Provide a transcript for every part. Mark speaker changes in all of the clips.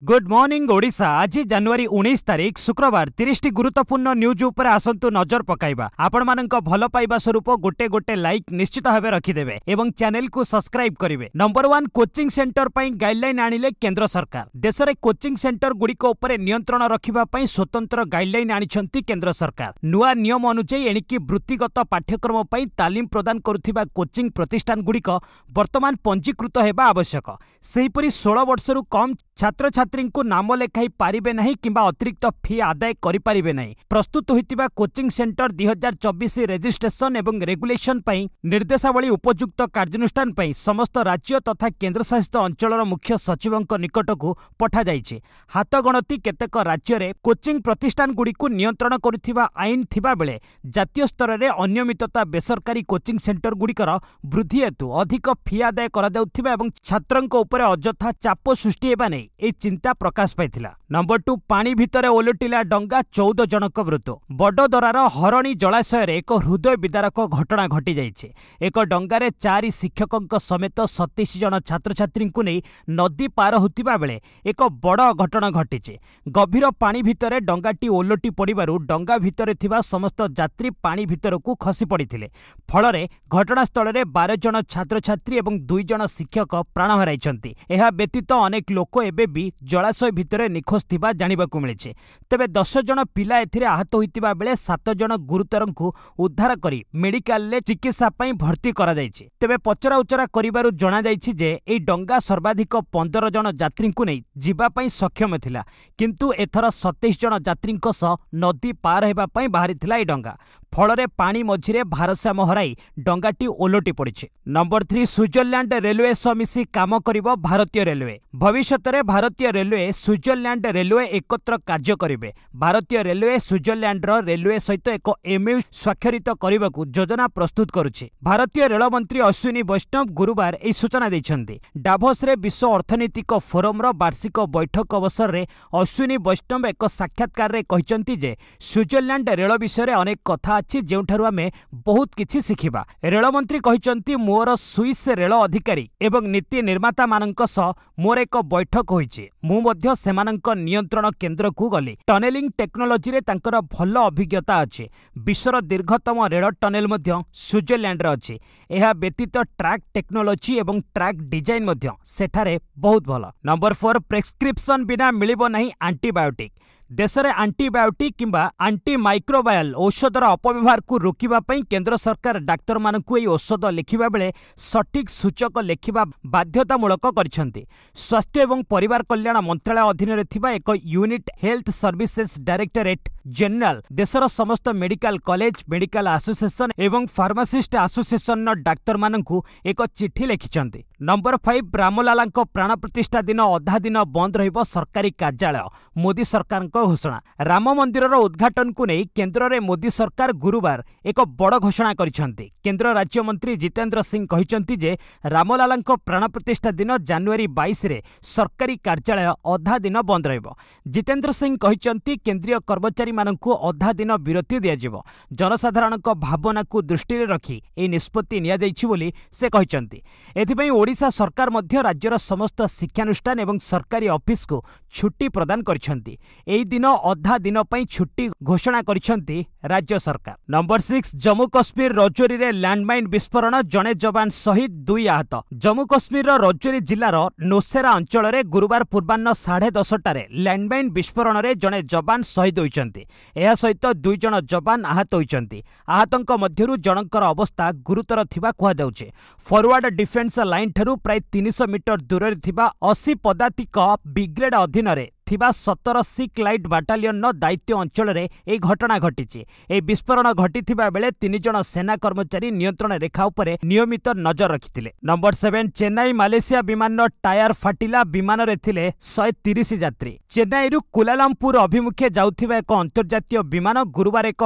Speaker 1: Good morning Odisha. आज जनवरी 19 तारीख शुक्रवार 30 गुरुत्वपूर्ण न्यूज उपर आसंतु नजर पकाइबा। आपण मानक भल पाइबा स्वरूप गोटे गोटे लाइक निश्चित भावे रखिदेवे एवं चैनल को सब्सक्राइब करिवे। नंबर 1 कोचिंग सेंटर पई गाइडलाइन आनिले केंद्र सरकार। देश में कोचिंग सेंटर गुड़िक उपरे नियंत्रण रखिबा पई स्वतंत्र गाइडलाइन आनिछंती केंद्र सरकार। नुआ नियम अनुसार एणिकी वृत्तिगत पाठ्यक्रम पई तालीम प्रदान करुथिबा कोचिंग प्रतिष्ठान गुड़िक वर्तमान पंजीकृत हेबा आवश्यक। सेहीपरि 16 वर्षरु कम छात्र छात्री को नाम लेखाई पारिबे नहीं किंबा अतिरिक्त फी आदाय करि पारिबे नहीं। प्रस्तुत होइतिबा कोचिंग सेंटर 2024 रजिस्ट्रेशन एवं रेगुलेशन पई निर्देशावली उपयुक्त कार्यानुष्ठान पई समस्त राज्य तथा केंद्रशासित अंचलर मुख्य सचिवंक निकटकू पठा जाइछे। हाथ गणति केतेक राज्य रे कोचिंग प्रतिष्ठान गुड़िकु नियंत्रण करुथिबा आईन थिबा बेले जातीय स्तर रे अनियमितता बेसरकारी कोचिंग सेंटर गुड़िकर वृद्धि हेतु अधिक फी आदाय करा जाउथिबा एवं छात्रंक उपरे अजथा चाप सृष्टि हेबा नै ए चिंता प्रकाश पाइथिला। नंबर 2 पानी भितरे ओलटिला डंगा 14 जनक मृत्यु। बड़दरार हरणी जलाशय रे एक हृदय विदारक घटना घटी जाइछे। एक डंगारे 4 शिक्षकंक समेत 27 जन छात्र छात्री को नहीं नदी पार होतिबा बेले एक बड़ घटना घटिछे। गभीर पानी भितरे डंगाटी ओलटी पड़िबारु डंगा भितरे थिबा समस्त यात्री पानी भितरकू खसी पड़िथिले। फलरे घटनास्थल रे 12 जन छात्र छात्री एवं 2 जन शिक्षक प्राण हराइछंती। एहा व्यतीत अनेक लोक एबे भी जलाशय भितरे निखोज थिबा जानिबाकू मिलिछे। तेबे 10 जन पिला एथिरे आहत होइतिबा बेले 7 जन गुरुतरंकु उद्धार करी मेडिकल ले चिकित्सा पई भर्ती करा जाइछे। तेबे पचरा उचरा करिबारु जणा जाइछि जे एई डंगा सर्वाधिक 15 जन यात्रींकु नै जिबा पई सक्षम थिला, किंतु एथर 27 जन यात्रींक सह नदी पार हेबा पई बाहरिथिला एई डंगा। फलरे पानी मझिरे भारसाम्य हराई डंगाटी ओलटी पड़िछे। नंबर 3 स्विट्जरलैंड रेलवे सह मिसी काम करिबो भारतीय रेलवे। भविष्यत रे भारतीय रेलवे स्विट्जरलैंड रेलवे एकत्र कार्य करिवे। भारतीय रेलवे स्विट्जरलैंड रेलवे सहित एक एमयू स्वाक्षरित करबाकू योजना प्रस्तुत करुछि। भारतीय रेल मंत्री अश्विनी वैष्णव गुरुवार ए सूचना दैछन्ति। डाभोस रे विश्व अर्थनैतिक फोरम रो वार्षिक बैठक अवसर रे अश्विनी वैष्णव एक साक्षात्कार रे कहिसन्ति जे स्विट्जरलैंड रेल विषय रे अनेक कथा अछि जेउठारु आमे बहुत किछि सिखिबा। रेल मंत्री कहिसन्ति मोर स्विस रेल अधिकारी एवं नीति निर्माता मानक सह मोर एक बैठक होइछि। मु मध्य सेमानक नियंत्रण केंद्र को गली। टनेलिंग टेक्नोलोजी रे तांकर भल अभिज्ञता अछि। विश्वर दीर्घतम रेल टनेल मध्य स्विट्जरलैंड रे अछि। एहा व्यतीत ट्रैक टेक्नोलोजी एवं ट्रैक डिजाइन मध्य सेठारे बहुत भल। नंबर 4 प्रेस्क्रिप्शन बिना मिलिबो नहीं एंटीबायोटिक। देश में एंटीबायोटिक किंबा एंटीमाइक्रोबायल औषधर अपव्यवहार को रोकिबा पई केंद्र सरकार डाक्तर मानकु एई औषध लिखिबा बेले सटीक सूचक लिखिबा बाध्यतामूलक करिसेंती। स्वास्थ्य एवं परिवार कल्याण मंत्रालय अधीन रे थिबा एक unit health services directorate general देशर समस्त मेडिकल कॉलेज मेडिकल एसोसिएशन एवं फार्मासिस्ट एसोसिएशन डाक्तर मानकु एक चिठी लिखिसेंती। नंबर 5 रामलालांको प्राण प्रतिष्ठा दिन अधा दिन बंद रहिबो सरकारी कार्यालय। मोदी सरकार घोषणा। राम मंदिर उद्घाटन को नहीं केंद्र रे मोदी सरकार गुरुवार एक बड़ घोषणा करिसेंती। केंद्र राज्य मंत्री जितेंद्र सिंह कहिसेंती जे रामलालांको प्राण प्रतिष्ठा दिन जनवरी 22 रे सरकारी कार्यालय अधा दिन बंद रहिबो। जितेंद्र सिंह कहिसेंती केंद्रीय कर्मचारी मानकु अधा दिन विरति दिया जिवो। जनसाधारणक भावना को दृष्टि रे रखी ए निष्पत्ति निया जाइछि बोली से कहिसेंती। एथिपई ओडिशा सरकार मध्य राज्यर समस्त शिक्षानुष्ठान एवं सरकारी ऑफिस को छुट्टी प्रदान करिसेंती। एई दिन अधा दिन पई छुट्टी घोषणा करिसेंती राज्य सरकार। नंबर 6 जम्मू कश्मीर रजौरी रे लैंडमाइन विस्फोरण जड़े जवान शहीद 2 आहत। जम्मू कश्मीर रजौरी जिलार नोसेरा अंचल रे गुरुवार पूर्वाह्न 10:30 टारे लैंडमाइन विस्फोरण रे जड़े जवान शहीद होइचंती। एहा सहित 2 जन जवान आहत होइचंती। आहतंक मध्यरु जनकर अवस्था गुरुतर थिबा कुहा जाउछे। फॉरवर्ड डिफेंस लाइन ठरू प्राय 300 मीटर दूर रे थिबा 80 पदातिक ब्रिगेड अधीन रे थिबा 17 सिख लाइट बाटालियन दायित्व अंचल रे ए घटना घटिछि। ए विस्फोरण घटिथिबा बेले 3 जन सेना कर्मचारी नियंत्रण रेखा उपरे नियमित नजर रखिथिले। नंबर 7 चेन्नई मालेशिया विमान टायर फाटिला विमान रे थिले 130 यात्री। चेन्नई रु कुलालमपुर अभिमुखे जाउथिबा एक अंतर्जातीय विमान गुरुवार एक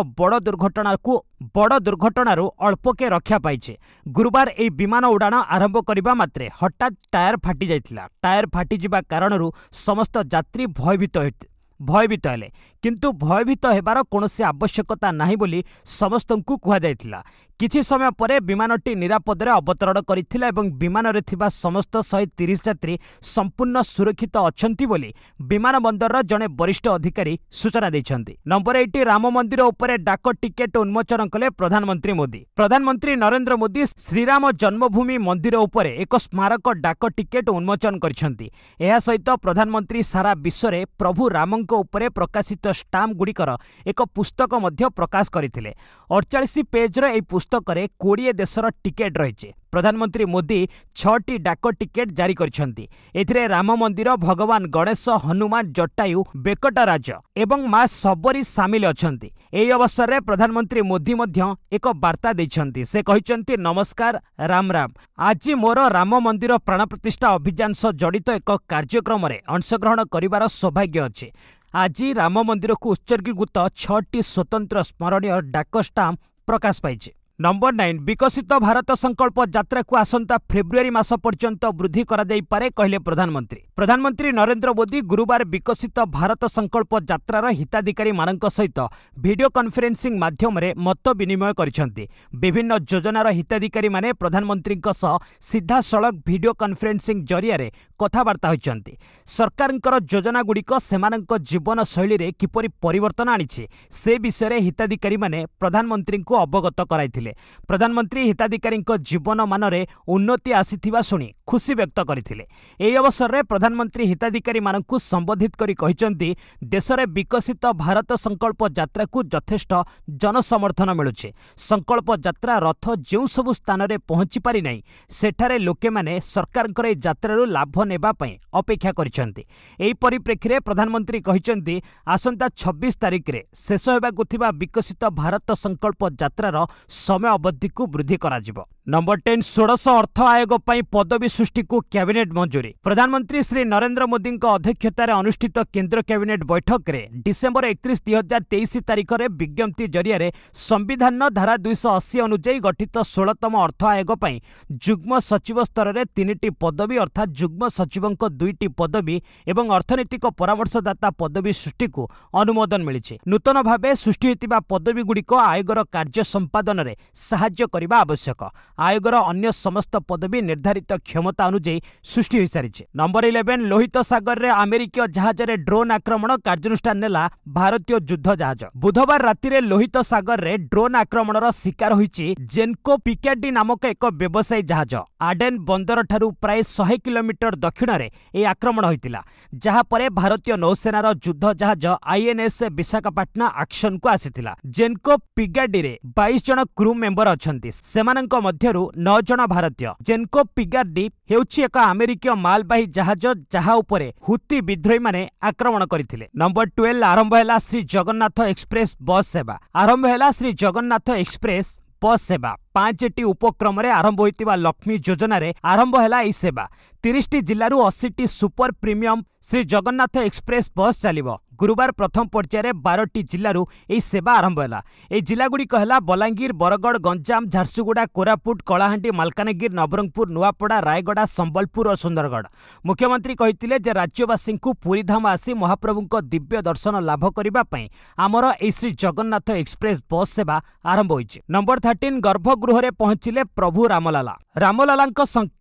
Speaker 1: बड़ दुर्घटनारू अल्पके रक्षा पाइछे। गुरुवार ए विमान उड़ाण आरंभ करिबा मात्रे हठात टायर फाटी जाइथिला। टायर फाटी जिबा कारणरू समस्त यात्री भयभीत हेले। किंतु भयभीत हेबार कौनसी आवश्यकता नाही बोली समस्तंकु कुहा जायतिला। किछि समय परे विमानटी निरापदरे अवतरण करिथिला एवं विमान रे थिबा समस्त 130 यात्री संपूर्ण सुरक्षित अछंती बोली विमानबंदर जणे वरिष्ठ अधिकारी सूचना दैछंती। नंबर 8 राम मंदिर उपरे डाक टिकेट उन्मोचन कले प्रधानमंत्री मोदी। प्रधानमंत्री नरेंद्र मोदी श्रीराम जन्मभूमि मंदिर उपरे एक स्मारक डाक टिकेट उन्मोचन करिसंती। एहा सहित प्रधानमंत्री सारा विश्व रे प्रभु रामंक उपरे प्रकाशित स्टाम्प गुड़िकर एक पुस्तक मध्य प्रकाश करथिले। 48 पेज रे पुस्तक रे 20 देशर टिकेट रहिছে। प्रधानमंत्री मोदी 6टी डाक टिकेट जारी करिसंती। एथिरे राम मंदिर, भगवान गणेश, हनुमान जटायु, बेकटराज एवं मां सबरी सामिल अछंती। एही अवसर रे प्रधानमंत्री मोदी मध्य एक वार्ता दैछंती। से कहिसंती, नमस्कार, राम राम। आज मोर राम मंदिर प्राण प्रतिष्ठा अभियान सह जड़ित एक कार्यक्रम रे अंशग्रहण करिवार सौभाग्य अछि। आज राम मंदिर को उत्सर्गीकृत 6टी स्वतंत्र स्मरणीय डाक स्टाम्प प्रकाश पाइछे। नंबर 9 विकसित भारत संकल्प यात्रा को आसंता फेब्रुआरी मास पर्यंत वृद्धि करा जाई पारे कहले प्रधानमंत्री। प्रधानमंत्री नरेंद्र मोदी गुरुवार विकसित भारत संकल्प यात्रार हिताधिकारी मानक सहित वीडियो कॉन्फ्रेंसिंग माध्यम रे मत विनिमय करिसंती। विभिन्न योजनार हिताधिकारी माने प्रधानमंत्री सह सीधा सड़क वीडियो कॉन्फ्रेंसिंग जरिया रे कथावार्ता होइचंती। सरकारंकर योजना गुड़िक सेमानंक जीवन शैली रे किपरि परिवर्तन आनिछि से विषय रे हिताधिकारी माने प्रधानमंत्री को अवगत कराइथिले। प्रधानमंत्री हिताधिकारी जीवन मान रे उन्नति आसीथिबा सुनी खुशी व्यक्त करथिले। एही अवसर रे प्रधानमंत्री हिताधिकारी मानकु संबोधित करी कहिसंती, देश रे विकसित भारत संकल्प यात्रा को यथेष्ट जनसमर्थन मिलुछे। संकल्प यात्रा रथ जेउ सबु स्थान रे पहुंची पारि नै सेठारे लोके माने सरकारकर ए यात्रारु लाभ नेबा पई अपेक्षा करिसंती। एही परिप्रेक्षी रे प्रधानमंत्री कहिसंती, आसंता 26 तारिख रे शेष हेबाकु थिबा विकसित भारत संकल्प यात्रार समय अवधि को वृद्धि करा जिवो। नंबर 10 षोडश अर्थ आयोग पई पदवी सृष्टि को कैबिनेट मंजूरी। प्रधानमंत्री श्री नरेंद्र मोदी अध्यक्षतार अनुष्ठित केंद्र कैबिनेट बैठक रे डिसेंबर 31, 2023 तारिख रे विज्ञप्ति जरिया रे संविधान धारा 280 अनुଯାयी गठित 16तम अर्थ आयोग पई जुग्म सचिव स्तर रे 3टी पदवी अर्थात जुग्म सचिवंक 2टी पदवी एवं अर्थनैतिक परामर्शदाता पदवी सृष्टि को अनुमोदन मिलिছে। नूतन भावे सृष्टि हेतिबा पदवी गुड़िक आयोगर कार्य संपादन रे साहाय्य करिबा आवश्यक। आयोगर अन्य समस्त पदवी निर्धारित क्षमता अनुଯାयी सृष्टि हो सारी। नंबर 11 लोहित सागर रे अमेरिकीय जहाज रे ड्रोन आक्रमण कार्यानुष्ठान नेला भारतीय युद्ध जहाज। बुधवार राति रे लोहित सागर रे ड्रोन आक्रमणर शिकार होईची जेनको पिकाडी नामक एक व्यवसायी जहाज। आडेन बंदर ठारू प्राय 100 किलोमीटर दक्षिण रे ए आक्रमण होइतिला, जहा परे भारतीय नौसेनार युद्ध जहाज आईएनएस विशाखापट्टनम एक्शन को आसीथिला। जेनको पिगाडी रे 22 जन क्रू मेंबर अछंती, सेमानंक मध्यरु 9 जन भारतीय। जेनको पिगाडी हेउची एक अमेरिकीय मालबाही जहाज जहा उपरे हुती विद्रोही माने आक्रमण करिथिले। नंबर 12 आरंभ हैला श्री जगन्नाथ एक्सप्रेस बस सेवा। आरंभ हैला श्री जगन्नाथ एक्सप्रेस बस सेवा। 5टी उपक्रम रे आरंभ होइतिबा लक्ष्मी योजना रे आरंभ हैला ई सेवा। 30टी जिल्लारू 80टी super premium Shri Jagannath express bus चलिबो। गुरुवार प्रथम पर्यायर 12टी जिल्लारू एही सेवा आरंभ हैला। एही जिल्लागुड़िक हैला बलांगीर, बरगड़, गंजाम, झारसुगुड़ा, कोरापुट, कलाहांडी, मालकानगिरी, नवरंगपुर, नुआपड़ा, रायगड़ा, संबलपुर और सुंदरगढ़। मुख्यमंत्री कहिथिले जे राज्यवासी को पुरी धाम आसी महाप्रभुଙ୍କ दिव्य दर्शन लाभ करिबा पई आमर एही श्री जगन्नाथ एक्सप्रेस बस सेवा आरंभ होइछि। नंबर 13 गर्भगृह रे पहुंचिले प्रभु रामलाला। रामलालांक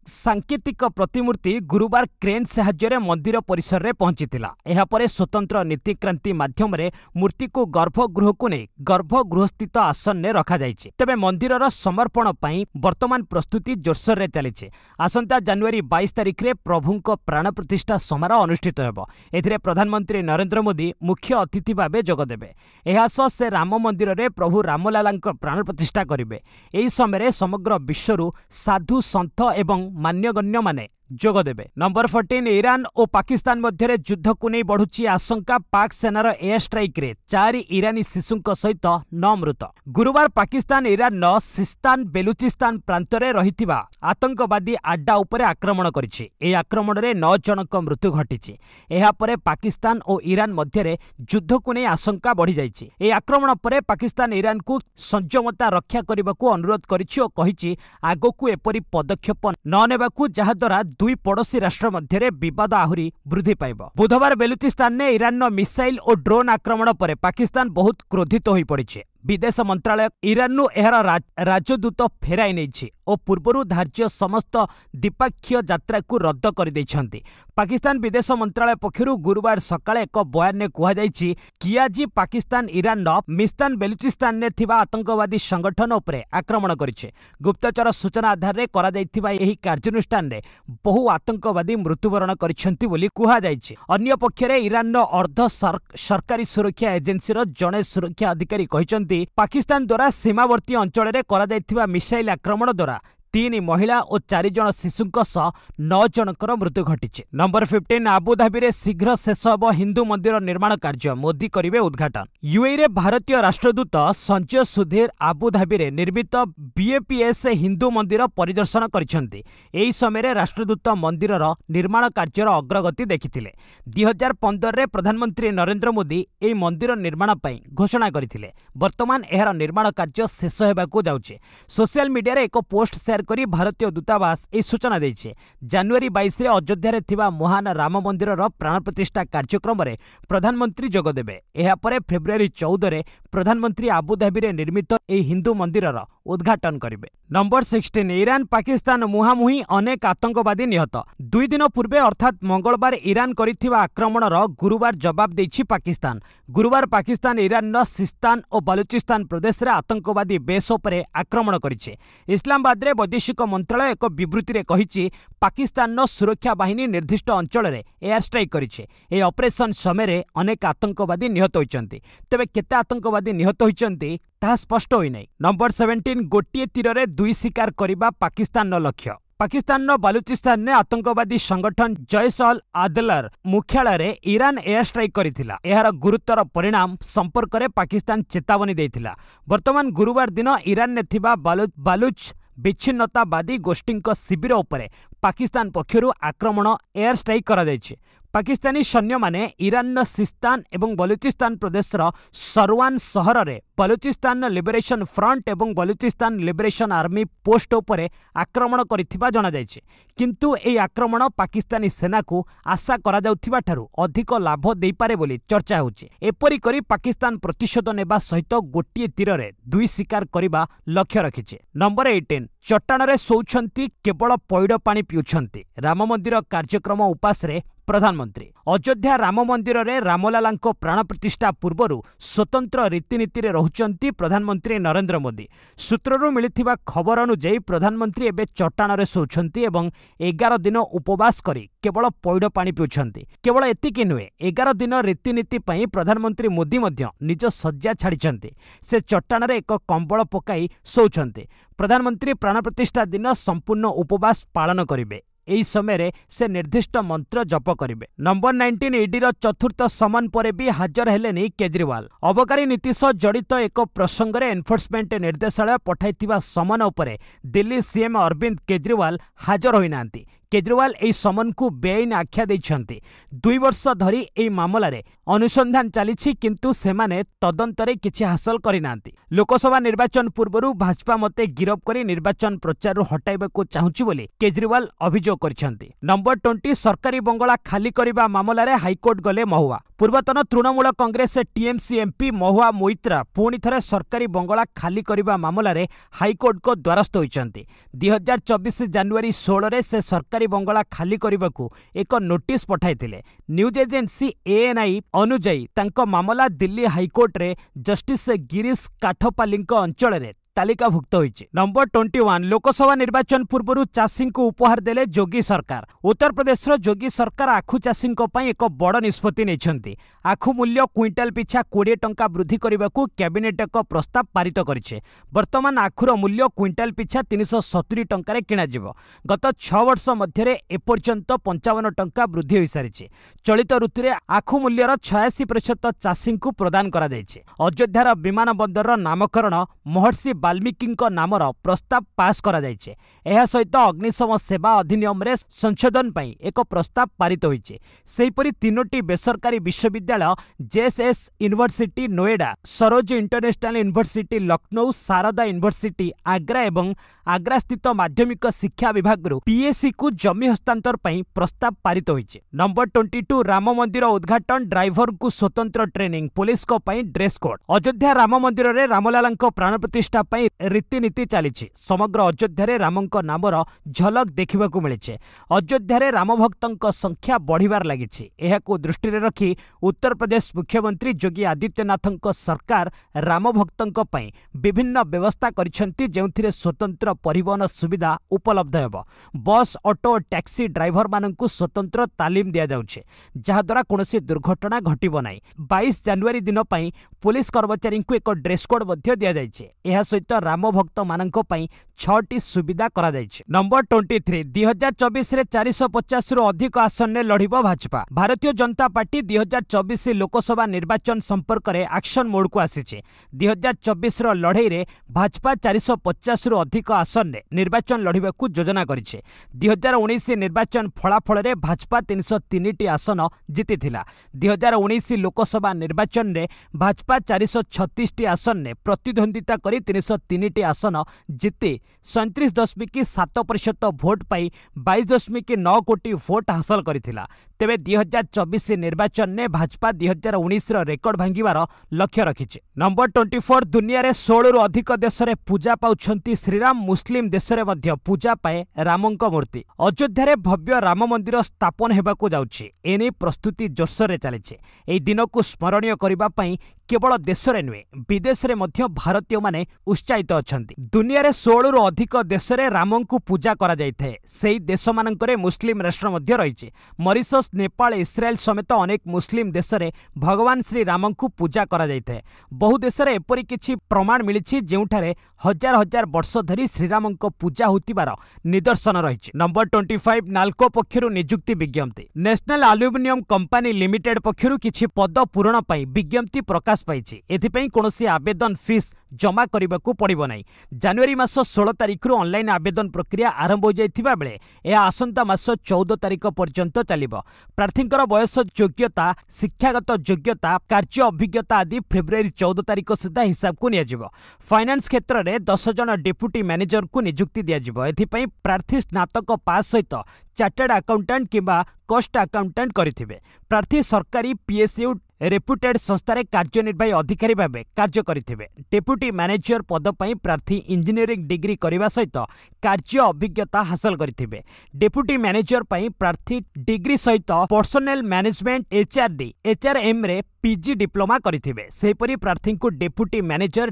Speaker 1: सांकेतिक प्रतिमूर्ति गुरुवार क्रेन साहाय्य मंदिर परिसर रे पहुंचीतिला। एहा परे स्वतंत्र नीतिक्रांति माध्यम रे मूर्ति को गर्भगृह को नहीं गर्भगृह स्थित आसन ने रखा जाइछि। तेबे मंदिरर समर्पण पई वर्तमान प्रस्तुति जोरसोर रे चलिछि। आसंता जनवरी 22 तारिख रे प्रभुंक प्राण प्रतिष्ठा समारोह अनुष्ठित हेबो। एथिरे प्रधानमंत्री नरेंद्र मोदी मुख्य अतिथि भाबे जोग देबे। एहा सह से राम मंदिर रे प्रभु रामलालांक प्राण प्रतिष्ठा करिवे। एही समय समग्र विश्वरू साधु संत एवं मान्यगण्य माने जोग देबे। नंबर 14 ईरान और पाकिस्तान मध्य युद्ध को नहीं बढ़ुची आशंका। पाक सेनार एयर स्ट्राइक रे 4 ईरानी शिशुंक सहित 9 मृत। गुरुवार पाकिस्तान ईरान सिस्तान बेलुचिस्तान प्रांत रे रहिथिबा आतंकवादी आड्डा उपरे आक्रमण करिछि। ए आक्रमण रे 9 जनक मृत्यु घटिछि। एहा परे पाकिस्तान और ईरान मध्य रे युद्ध को नहीं आशंका बढ़ी जाइछि। ए आक्रमण परे पाकिस्तान ईरान को संयमता रक्षा करबाकू अनुरोध करिछि और कहिछि आगकू एपरि पदक्षेप न नेबाकू जहा द्वारा दुई पड़ोशी राष्ट्र मध्य विवाद आहरी वृद्धि पाइब। बुधवार बेलुचिस्तान ने ईरान मिसाइल और ड्रोन आक्रमण पर पाकिस्तान बहुत क्रोधित हो पड़े। विदेश मंत्रालय ईरान एहार राजदूत फेराई नहीं और पूर्वर धार्य समस्त द्विपक्षीय यात्रा को रद्द कर देइछन्ति। पाकिस्तान विदेश मंत्रालय पक्षर गुरुवार सकाळे एक बयान में कहुଯାଇଛି कि आज पाकिस्तान ईरान मिस्तान बेलुचिस्तान ने थिबा आतंकवादी संगठन उपरे आक्रमण करिछे। गुप्तचर सूचना आधार रे करा जायथिबा एही कार्यानुष्ठान रे बहु आतंकवादी मृत्युवरण करिसेंति बोली कहुଯାଇଛି। अन्य पक्षरे ईरान अर्ध सरकारी सुरक्षा एजेंसी जड़े सुरक्षा अधिकारी कहिसेंति पाकिस्तान द्वारा सीमावर्ती अंचल में करा जायथिबा मिसाइल आक्रमण द्वारा 3 महिला और 4 जन शिशुंक सह 9 जनकर मृत्यु घटी। नंबर 15 आबुधाबी रे शीघ्र शेष होब हिंदू मंदिर निर्माण कार्य, मोदी करिवे उद्घाटन। यूएई रे भारतीय राष्ट्रदूत संजय सुधीर आबुधाबी रे निर्मित बीएपीएस हिंदू मंदिर परिदर्शन करिसेंति। एही समय रे राष्ट्रदूत मंदिर निर्माण कार्यर अग्रगति देखिथिले। 2015 रे प्रधानमंत्री नरेंद्र मोदी एही मंदिर निर्माण पई घोषणा करथिले। वर्तमान एहार निर्माण कार्य शेष हेबाकू जाउछे। सोशल मीडिया रे एक पोस्ट शेयर करी भारतीय दूतावास ए सूचना देइछे। जनवरी 22 रे अयोध्या रे थिबा महान राम मंदिर प्राण प्रतिष्ठा कार्यक्रम रे प्रधानमंत्री जोग देबे। एहा परे फेब्रुआरी 14 रे प्रधानमंत्री आबुधाबी रे निर्मित ए हिंदू मंदिर उद्घाटन करिवे। नंबर 16 ईरान पाकिस्तान मुहांमुही अनेक आतंकवादी निहत। 2 दिन पूर्वे अर्थात मंगलवार ईरान करिथिबा आक्रमणर गुरुवार जवाब देइछि पाकिस्तान। गुरुवार पाकिस्तान ईरान सिस्तान और बलूचिस्तान प्रदेश रे आतंकवादी बेस उपरे आक्रमण करिछे। इस्लामाबाद रे वैदेशिक मंत्रालय एक विवृत्ति रे कहिछि पाकिस्तान सुरक्षा बाहिनी निर्दिष्ट अंचल रे एयर स्ट्राइक करिछे। ए ऑपरेशन समय रे अनेक आतंकवादी निहत होइछन्ति। तेबे केते आतंकवादी निहत होइछन्ति ताहा स्पष्ट होई नै। नंबर 17 गोटिए तीर रे 2 शिकार करिबा पाकिस्तान लक्ष्य। पाकिस्तान बलूचिस्तान ने आतंकवादी संगठन जैश अल आदलर मुख्यालय रे ईरान एयर स्ट्राइक करिथिला। एहार गुरुतर परिणाम संपर्क में पाकिस्तान चेतावनी देइथिला। वर्तमान गुरुवार दिन ईरान ने थिबा बालूच विच्छिन्नतावादी गोष्ठी शिविर उपरे पाकिस्तान पक्षरु आक्रमण एयर स्ट्राइक करा जायछि। पाकिस्तानी सैन्य माने ईरान सिस्तान एवं बलूचिस्तान प्रदेशर सरवान सहर रे बलूचिस्तान लिबरेशन फ्रंट एवं बलूचिस्तान लिबरेशन आर्मी पोस्ट उपरे आक्रमण करिथिबा जणा जायछि। किंतु एई आक्रमण पाकिस्तानी सेना को आशा करा जाउथिबा ठारू अधिक लाभ देई पारे बोली चर्चा होछि। एपरि करी पाकिस्तान प्रतिशोध नेबा सहित गोटिए तीर रे 2 शिकार करिबा लक्ष्य रखिछि। नंबर 18 चट्टाण रे सोउछन्ति केवल पैड पानी पिउछन्ति। राम मंदिर कार्यक्रम उपास रे प्रधानमंत्री। अयोध्या राम मंदिर रे रामलालांको प्राण प्रतिष्ठा पूर्वरु स्वतंत्र रीतिनीति रे रहुचन्ति प्रधानमंत्री नरेंद्र मोदी। सूत्ररु मिलिथिबा खबर अनुसार प्रधानमंत्री एबे चट्टाण रे सोउछन्ति एवं 11 दिन उपवास करी केवल पैड पानी पिउछन्ति। केवल एतिकी नुहे, 11 दिन रीतिनीति पई प्रधानमंत्री मोदी मध्य निज सज्जा छाड़िछन्ति। से चट्टाण रे एक कंबल पकाई सोउछन्ति। प्रधानमंत्री प्राण प्रतिष्ठा दिन संपूर्ण उपवास पालन करिवे। एही समय रे से निर्दिष्ट मंत्र जप करिवे। नंबर 19 ईडीर चतुर्थ समन परे भी हाजर हेलेनी केजरीवाल। अबकारी नीति सह जड़ित एक प्रसंग में एनफोर्समेंट निर्देशालय पठाइथिबा समन उपरे दिल्ली सीएम अरविंद केजरीवाल हाजर होइनांती। केजरीवाल एही समन को बेआईन आख्या दैछन्ति। 2 वर्ष धरी एही मामला रे अनुसंधान चलीछि किंतु सेमाने तदंतरे किछि हासिल करिनांती। लोकसभा निर्वाचन पूर्वरु भाजपा मते गिरफ करी निर्वाचन प्रचार हटाइबाकू चाहुछि बोली केजरीवाल अभियोग करिसन्ति। नंबर 20 सरकारी बंगला खाली करिबा मामला रे हाईकोर्ट गले महुआ। पूर्वतन तृणमूल कांग्रेस टीएमसी एमपी महुआ मोइत्रा पुणी थरे सरकारी बंगला खाली करिबा मामला रे हाईकोर्ट को द्वारस्थ होइछन्ति। 2024 जनवरी 16 रे से सरकारी बंगला खाली करिबाकू एक नोटिस पठाइथिले। न्यूज एजेंसी एएनआई अनुजाई तांको मामला दिल्ली हाईकोर्ट रे जस्टिस गिरीश काठपालींको अंचल रे तालिकाभुक्त होइछि। नंबर 21 लोकसभा निर्वाचन पूर्वरु चाषी को उपहार देले योगी सरकार। उत्तर प्रदेश योगी सरकार आखु चाषी एक बड़ निष्पत्ति नेछन्ति। आखु मूल्य क्विंटाल पिछा 20 टंका वृद्धि करने कैबिनेट एक प्रस्ताव पारित करिछे। वर्तमान आखुर मूल्य क्विंटाल पिछा 370 टंका किणा जिवो। गत 6 वर्ष मध्य एपर्यंत 55 टंका वृद्धि हो सारी। चलित ऋतु में आखु मूल्यर 86% चाषी को प्रदान करा जायछि। अयोध्यार विमान बंदर नामकरण महर्षि वाल्मीकि नामर प्रस्ताव पास करा जायछे। एहा सहित अग्निशम सेवा अधिनियम रे संशोधन पई एक प्रस्ताव पारित होइछे। सेहिपरि 3टी बेसरकारी विश्वविद्यालय JSS university Noida, Saroj international university Lucknow, Sharda university Agra एवं आग्रा स्थित माध्यमिक शिक्षा विभाग पीएससी को जमी हस्तांतर पई प्रस्ताव पारित होइछे। नंबर 22 राम मंदिर उद्घाटन ड्राइवर को स्वतंत्र ट्रेनिंग पुलिस को पई ड्रेस कोड। अयोध्या राम मंदिर रे रामलालांको प्राण प्रतिष्ठा पई रीतिनीति चलीछि। समग्र अयोध्या रे रामंको नामर झलक देखिबाकू मिलिछे। अयोध्या रे राम भक्तंको संख्या बढ़िबार लागिछि। एहाकू दृष्टि रे रखी उत्तर प्रदेश मुख्यमंत्री योगी आदित्यनाथंको सरकार राम भक्तंको पई विभिन्न व्यवस्था करिसेंती, जेउथिरे स्वतंत्र परिवहन सुविधा उपलब्ध हेबो। बस ऑटो टैक्सी ड्राइवर माननकू स्वतंत्र तालीम दिया जाउछे, जहा द्वारा कोनोसी दुर्घटना घटिबो नाही। 22 जनवरी दिन पई पुलिस कर्मचारी को एक ड्रेस कोड मध्य दिया जाइछे। एहा सहित राम भक्त माननको पई 6टी सुविधा करा जाइछे। नंबर 23 2024 रे 450 रु अधिक आसन ने लढिबो भाजपा। भारतीय जनता पार्टी 2024 लोकसभा निर्वाचन संपर्क रे एक्शन मोड को आसीछे। 2024 रो लढई रे भाजपा 450 रु अधिक आसन ने निर्वाचन लढिबाकू योजना करिछे। 2019 निर्वाचन फलाफल रे भाजपा 303 टी आसन जीतिथिला। 2019 लोकसभा निर्वाचन रे भाजपा 436 टी आसन ने प्रतिद्वंदिता करी 303 टी आसन जीति 37.7% भोट पाई 22.9 कोटी भोट हासिल करिथिला। तेबे 2024 निर्वाचन ने भाजपा 2019 रो रेकर्ड भांगिबार लक्ष्य रखिछे। नंबर 24 दुनिया रे 16 रु अधिक देश रे पूजा पाउछंती श्रीराम। मुस्लिम देश रे मध्य पूजा पाए रामंको मूर्ति। अयोध्या रे भव्य राम मंदिर स्थापन हेबाकू जाउछि। एने प्रस्तुति जोरसोर रे चलिछे। एई दिन को स्मरणीय करिबा पई केवल देश रे नुहे विदेश रे मध्य भारतीय माने उत्साहित अछंती। दुनिया रे 16 रु अधिक देश रे रामंकु पूजा करा जायथे। सेही देश मानकरे मुस्लिम राष्ट्र मध्य रहिছে। मॉरिशस, नेपाल, इस्राएल समेत अनेक मुस्लिम देश रे भगवान श्री रामंकु पूजा करा जायथे। बहु देश रे एपरि किछि प्रमाण मिलिछि जेउठारे हजार हजार वर्ष धरी श्रीरामंको पूजा होतिबार निदर्शन रहिছে। नंबर 25 नाल्को पक्षरु नियुक्ति विज्ञप्ति। नेशनल एल्युमिनियम कंपनी लिमिटेड पक्षरु किछि पद पूरण पई विज्ञप्ति प्रकाश पाइछि। एथिपई कोनोसी आवेदन फीस जमा करबाकू पड़िबो नाही। जनवरी मास 16 तारिख रु ऑनलाइन आवेदन प्रक्रिया आरंभ हो जाइथिबा बेले ए आसंता मास 14 तारिख पर्यंत चलिबो। प्रार्थींकर बयस, योग्यता, शिक्षागत योग्यता, कार्य अभिज्ञता आदि फेब्रुआरी 14 तारिख सुधा हिसाब को नियाजिबो। फाइनेंस क्षेत्र में 10 जन डेप्यूटी मैनेजर को नियुक्ति दियाजिबो। एथिपई प्रार्थी स्नातक पास सहित चार्टर्ड अकाउंटेंट किंबा कॉस्ट अकाउंटेंट करिथिबे। प्रार्थी सरकारी पीएसयू रेपुटेड संस्थारे कार्यनिर्वाही अधिकारी भावे कार्य करिथिबे। डेप्यूटी मैनेजर पद पई प्रार्थी इंजीनियरिंग डिग्री करिबा सहित कार्य अभिज्ञता हासिल करिथिबे। डेप्यूटी मैनेजर पई प्रार्थी डिग्री सहित पर्सनल मैनेजमेंट एचआरडी एचआरएम रे पीजी डिप्लोमा करिथिबे। सेहिपरि प्रार्थी को deputy manager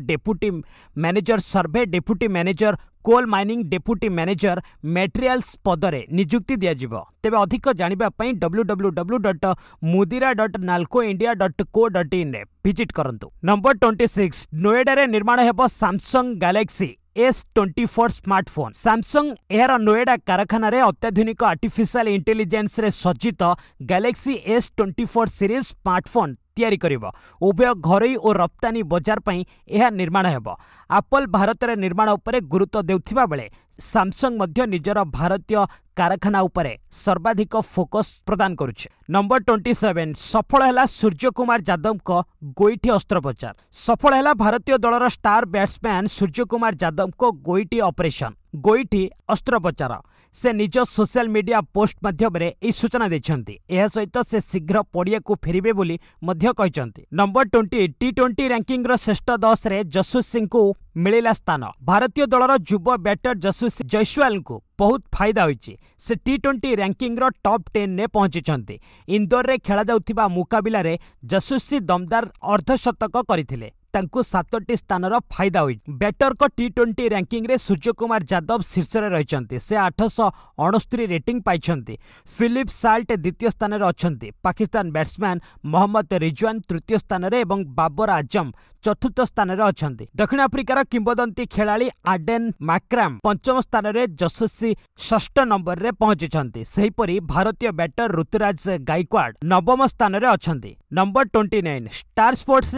Speaker 1: survey, deputy manager coal mining, deputy manager materials पदरे नियुक्ति दियाजिबो। तेबे अधिक जानिबा पई www.mudira.nalcoindia.co.in रे विजिट करंतु। नंबर 26 नोएडा रे निर्माण हेबो Samsung Galaxy S24 smartphone. Samsung एहार नोएडा कारखाना रे अत्याधुनिक आर्टिफिशियल इंटेलिजेंस रे सज्जित गैलेक्सी S24 सीरीज स्मार्टफोन तैयारी करिबो। उभय घरोई और रप्तानी बाजार पई एहा निर्माण हेबो। एप्पल भारत रे निर्माण उपरे गुरुत्व देउथिबा बेले सैमसंग मध्य निजर भारतीय कारखाना उपरे सर्वाधिक फोकस प्रदान करुछे। नंबर 27 सफल हैला सूर्य कुमार यादव को गोईठी अस्त्रोपचार। सफल हैला भारतीय दलर स्टार बैट्समैन सूर्य कुमार यादव को गोईठी ऑपरेशन गोईठी अस्त्रोपचार। से निज सोशल मीडिया पोस्ट माध्यम रे सूचना देछंती। एहा सहित से शीघ्र पड़िया को फेरिबे बोली मध्य कहिसंती। नंबर 20 टी20 रैंकिंग रो श्रेष्ठ 10 रे जसवीत सिंह को मिलिला स्थान। भारतीय दलर युवा बैटर जसवीत जयसवाल को बहुत फायदा होइछि। से टी20 रैंकिंग रो टॉप 10 ने पहुंचीचंती। इंदौर रे खेला जाउथिबा मुकाबिला रे जसवीत दमदार अर्धशतक करिथिले। तांकु 7टी स्थानर फायदा होई। बैटर को टी20 रैंकिंग रे सूर्य कुमार यादव शीर्ष रे रहिचंती। से 869 रेटिंग पाइछंती। फिलिप साल्ट द्वितीय स्थान रे अछंती। पाकिस्तान बैट्समैन मोहम्मद रिजवान तृतीय स्थान रे एवं बाबर आजम चतुर्थ स्थान रे अछंती। दक्षिण अफ्रिकार किंबदंती खेलाड़ी आडेन मैक्राम पंचम स्थान रे जसवीत षष्ठ नंबर रे पहुंचीचंती। सेहिपरि भारतीय बैटर ऋतुराज गायकवाड़ नवम स्थान रे अछंती। नंबर 29 स्टार स्पोर्ट्स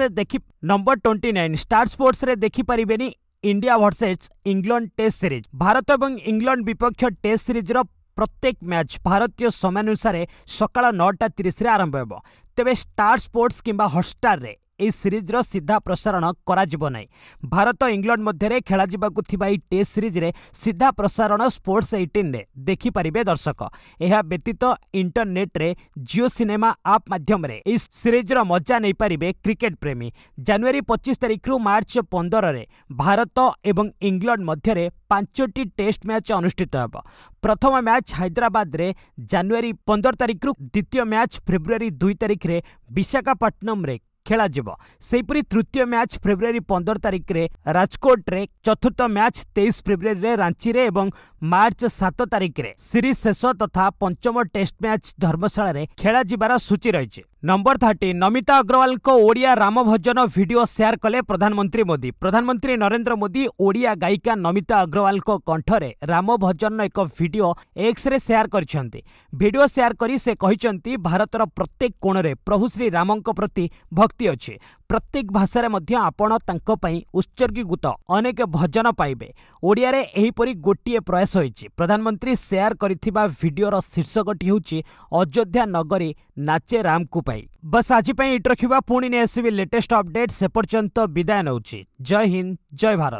Speaker 1: रे देखि परिबेनी India versus England test series. Bharat एवं इंग्लैंड विपक्ष टेस्ट सीरीज रो प्रत्येक मैच भारतीय समयानुसार सकाळ 9:30 रे आरंभ हेबो। तेबे स्टार स्पोर्ट्स किंबा हॉटस्टार रे ଏହି ସିରିଜର ସିଧା ପ୍ରସାରଣ କରାଯିବ ନାହିଁ। ଭାରତ ଇଂଲଣ୍ଡ ମଧ୍ୟରେ ଖେଳାଯିବାକୁ ଥିବା ଏହି ଟେଷ୍ଟ ସିରିଜରେ ସିଧା ପ୍ରସାରଣ ସ୍ପୋର୍ଟସ୍ 18ରେ ଦେଖିପାରିବେ ଦର୍ଶକ। ଏହା ବ୍ୟତୀତ ଇଣ୍ଟରନେଟ୍ରେ ଜିଓ ସିନେମା ଆପ୍ ମାଧ୍ୟମରେ ଏହି ସିରିଜର ମଜା ନେଇପାରିବେ କ୍ରିକେଟ ପ୍ରେମୀ। ଜାନୁଆରୀ 25 ତାରିଖରୁ ମାର୍ଚ୍ଚ 15ରେ ଭାରତ ଏବଂ ଇଂଲଣ୍ଡ ମଧ୍ୟରେ 5ଟି ଟେଷ୍ଟ ମ୍ୟାଚ୍ ଅନୁଷ୍ଠିତ ହେବ। ପ୍ରଥମ ମ୍ୟାଚ୍ ହାଇଦ୍ରାବାଦରେ ଜାନୁଆରୀ 15 ତାରିଖରୁ, ଦ୍ୱିତୀୟ ମ୍ୟାଚ୍ ଫେବୃଆରୀ 2 ତାରିଖରେ ବିଶାଖାପଟ୍ଟନମରେ ଖେଳାଯିବ। ସେହିପରି ତୃତୀୟ ମ୍ୟାଚ୍ ଫେବୃଆରୀ 15 ତାରିଖରେ ରାଜକୋଟରେ, ଚତୁର୍ଥ ମ୍ୟାଚ୍ 23 ଫେବୃଆରୀରେ ରାଞ୍ଚିରେ ଏବଂ ମାର୍ଚ୍ଚ 7 ତାରିଖରେ ସିରିଜ ଶେଷ ତଥା ପଞ୍ଚମ ଟେଷ୍ଟ ମ୍ୟାଚ୍ ଧର୍ମଶାଳାରେ ଖେଳାଯିବାର ସୂଚୀ ରହିଛି। ନମ୍ବର 30 ନମିତା ଅଗ୍ରୱାଲଙ୍କ ଓଡ଼ିଆ ରାମ ଭଜନ ଭିଡିଓ ସେୟାର କଲେ ପ୍ରଧାନମନ୍ତ୍ରୀ ମୋଦି। ପ୍ରଧାନମନ୍ତ୍ରୀ ନରେନ୍ଦ୍ର ମୋଦି ଓଡ଼ିଆ ଗାୟିକା ନମିତା ଅଗ୍ରୱାଲଙ୍କ କଣ୍ଠରେ ରାମ ଭଜନର ଏକ ଭିଡିଓ ଏକ୍ସରେ ସେୟାର କରିଛନ୍ତି। ଭିଡିଓ ସେୟାର କରି ସେ କହିଛନ୍ତି, ଭାରତର ପ୍ରତ୍ୟେକ କୋଣରେ ପ୍ରଭୁ ଶ୍ରୀ ରାମଙ୍କ ପ୍ରତି ଭକ୍ତି ଅଛି। ପ୍ରତ୍ୟେକ ଭାଷାରେ ମଧ୍ୟ ଆପଣ ତାଙ୍କ ପାଇଁ ଉତ୍ସର୍ଗୀକୃତ ଅନେକ ଭଜନ ପାଇବେ। ଓଡ଼ିଆରେ ଏହିପରି ଗୋଟିଏ ପ୍ରୟାସ ହୋଇଛି। ପ୍ରଧାନମନ୍ତ୍ରୀ ସେୟାର କରିଥିବା ଭିଡିଓର ଶୀର୍ଷକଟି ହେଉଛି ଅଯୋଧ୍ୟା ନଗରୀ ନାଚେ ରାମକୁ ପାଇ। ବସ୍ ଆଜି ପାଇଁ ଏଇଠି ରଖିବା, ପୁଣି ନେଇ ଆସିବି ଲେଟେଷ୍ଟ ଅପଡେଟ୍। ସେ ପର୍ଯ୍ୟନ୍ତ ବିଦାୟ ନେଉଛି। ଜୟ ହିନ୍ଦ, ଜୟ ଭାରତ।